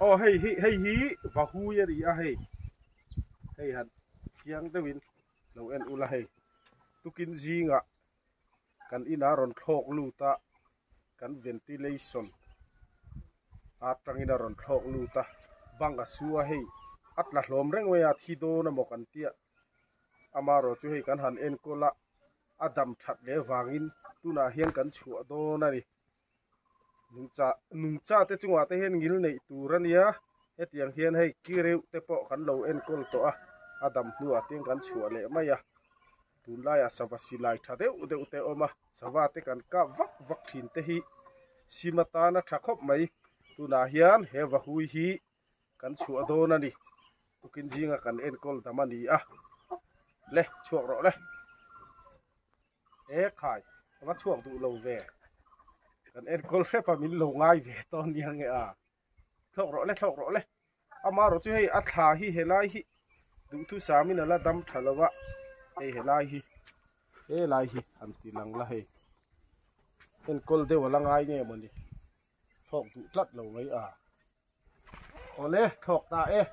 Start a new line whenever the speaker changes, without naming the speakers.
ô hay hí và hui đi à hay hẳn chiang tê win lâu en ula hay tu kinh gì ngạ kan ina ron thok lu ta kan ventilation atang ina ron thok lu ta bang asua hay atla hlom reng we a thi do na mo kan tia amaro chu hay kan han en kola adam that le wangin tuna hian kan chhuah do na ni nungcha te chunga te hen ngil nei turania hetiang hian hei kireu te po kan lo en kol to a adam nu ateng kan chhuah le maya tunlai a savasi lai thadeu deu te oma sawa te kan ka vak thin te hi simata na thakop mai tuna hian he wa hui hi kan chhuah do na ni tukin jinga kan en kol damani a le chuak ro le e khai wa chuak du lo ve kan en kol se pa min lo ngai ve ton yang e a thok ro le ama ro chu hei a thla hi helai hi du thu samin ala dam thalawa ei helai hi e lai hi an ti lang la hei en kol de wala ngai nge moni thok du tlat lo mai a ole thok ta e